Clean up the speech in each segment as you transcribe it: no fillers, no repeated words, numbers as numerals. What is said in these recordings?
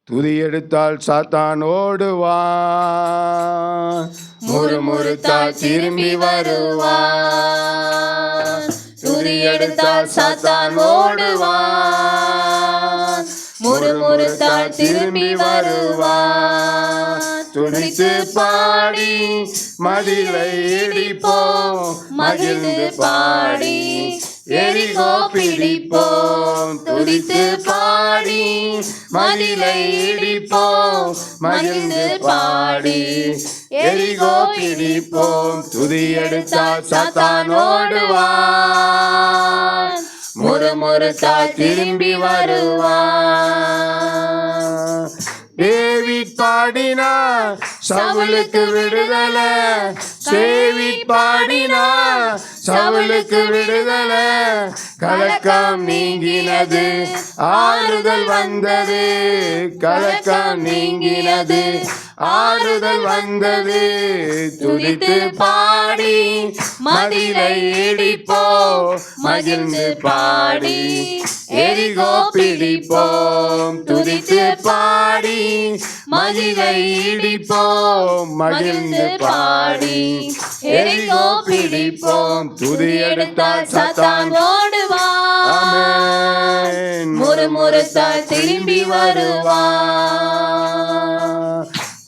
துதி எடுத்தால் சாத்தான் ஓடுவான். முறுமுறுத்தால் திரும்பி வருவான். துதி எடுத்தால் சாத்தான் ஓடுவான். முறுமுறுத்தால் திரும்பி வருவான். துதித்து பாடி மதிலை இடிப்போம், மகிழ்ந்து பாடி எரிகோ பிடிப்போம். துதித்து பாடி மதிலை இடிப்போம், மகிழ்ந்து பாடி எரிகோ பிடிப்போம். துதி எடுத்தால் சாத்தான் ஓடுவான். முறுமுறுத்தால் திரும்பி வருவான். டேவிட் பாடினா சவுலுக்கு விடுதலை, சேவிட் பாடினா சவுலுக்கு விடுதலை. கலக்கம் நீங்கினது, ஆறுதல் வந்தது. கலக்கம் நீங்கினது, ஆறுதல் வந்தது. துதித்து பாடி மதிலை இடிப்போம், மகிழ்ந்து பாடி எரிகோ பிடிப்போம். துதித்து பாடி மதிலை இடிப்போம், மகிழ்ந்து பாடி எரிகோ பிடிப்போம். துதி எடுத்தால் சாத்தான் ஓடுவான். ஆமென். முறுமுறுத்தால் திரும்பி வருவான்.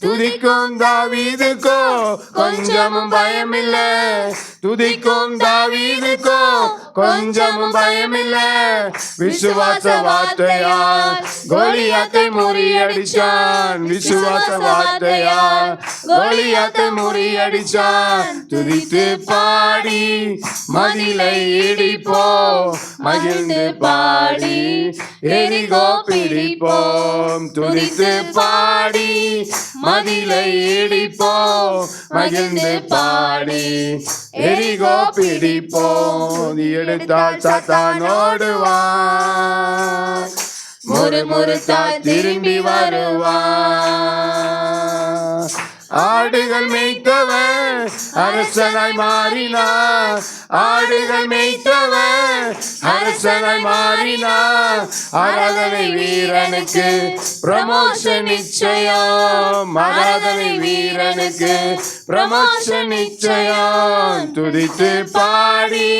துதிக்கும் தாவீதுக்கோ கொஞ்சமும் பயமில்ல. துதிக்கும் தாவீதுக்கோ கொஞ்சமும் பயமில்ல. விசுவாச வார்த்தையால் கோலியாத்தை முறியடிச்சான். விசுவாச வார்த்தையால் கோலியாத்தை முறியடிச்சான். துதித்து பாடி மதிலை இடிப்போம், மகிழ்ந்து பாடி எரிகோ பிடிப்போம். துதித்து பாடி மதிலை இடிப்போம், மகிழ்ந்து பாடி எரிகோ பிடிப்போம். எடுத்தால் சாத்தான் ஓடுவான். முறுமுறுத்தால் திரும்பி வருவான். ஆடுகள் மேய்த்தவன் அரசனாய் மாறினார். ஆடுகள் மேய்த்தவன் அரசனாய் மாறினார். ஆராதனை வீரனுக்கு ப்ரமோஷன் நிச்சயம். ஆராதனை வீரனுக்கு ப்ரமோஷன் நிச்சயம். துதித்து பாடி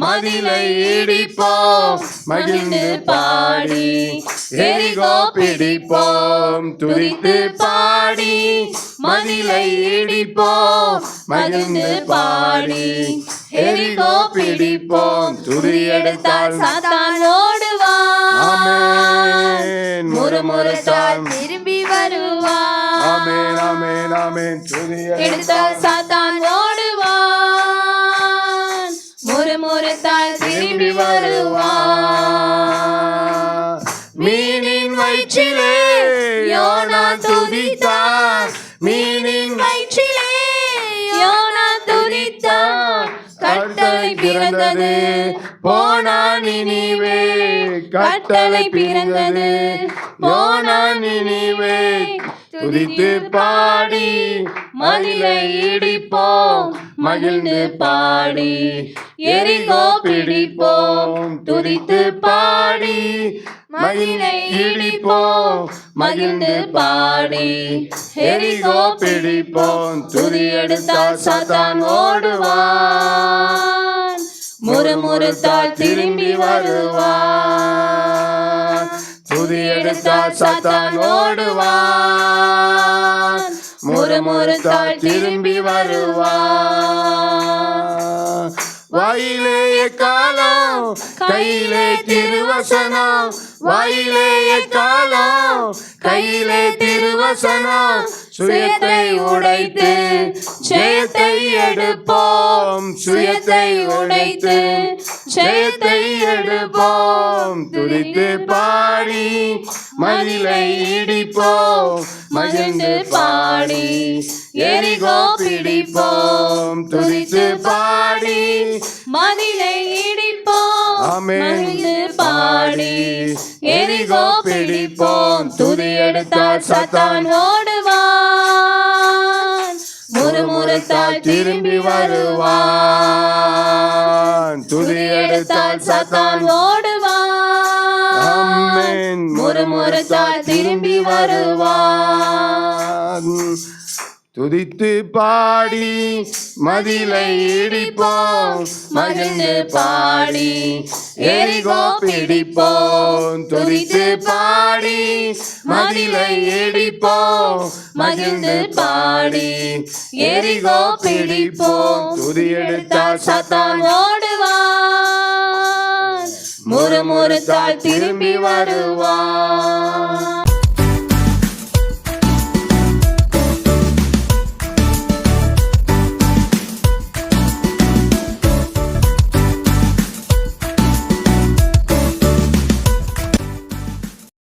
மதிலை இடிப்போம், மகிழ்ந்து பாடி எரிகோ பிடிப்போம். துதித்து பாடி மதிலை இடிப்போம், மகிழ்ந்து பாடி எரிகோ பிடிப்போம். துதி எடுத்தால் சாத்தான் ஓடுவான். ஆமென். முறுமுறுத்தால் திரும்பி வருவான். ஆமென், ஆமென், ஆமென். துதி எடுத்தால் சாத்தான் ஓடுவான். முறுமுறுத்தால் திரும்பி வருவான். மீனின் வயிற்றிலே யோனா துதித்தார். மீனின் வயிற்றிலே யோனா துதித்தான். கட்டளை பிறந்தது, போனான் நினிவே. கட்டளை பிறந்தது, போனான் நினிவே. துதித்து பாடி மதிலை இடிப்போம், மகிழ்ந்து பாடி எரிகோ பிடிப்போம். துதித்து பாடி மதிலை இடிப்போம், மகிழ்ந்து பாடி எரிகோ பிடிப்போம். துதி எடுத்தால் சாத்தான் ஓடுவான். முறுமுறுத்தால் திரும்பி வருவான். துதி எடுத்தால் சாத்தான் ஓடுவான். முறுமுறுத்தால் திரும்பி வருவான். வாயிலே எக்காலம், கையிலே திருவசனம். வாயிலே எக்காலம், கையிலே திருவசனம். சுயத்தை உடைத்து ஜெயத்தை எடுப்போம். சுயத்தை உடைத்து ஜெயத்தை எடுப்போம். துதித்து பாடி மதிலை இடிப்போம், மகிழ்ந்து பாடி எரிகோ பிடிப்போம். துதித்து பாடி மதிலை இடிப்போம், ஆமென். மகிழ்ந்து பாடி எரிகோ பிடிப்போம். துதி எடுத்தால் சாத்தான் ஓடுவான். முறுமுறுத்தால் திரும்பி வருவான். துதி எடுத்தால் சாத்தான் ஓடுவான். ஆமென். முறுமுறுத்தால் திரும்பி வருவார். துதித்து பாடி மதிலை இடிப்போம், மகிழ்ந்து பாடி எரிகோ பிடிப்போம். துதித்து பாடி மதிலை இடிப்போம், மகிழ்ந்து பாடி எரிகோ பிடிப்போம். துதி எடுத்தால் சாத்தான் ஓடுவான், முறுமுறுத்தால் திரும்பி வருவான்.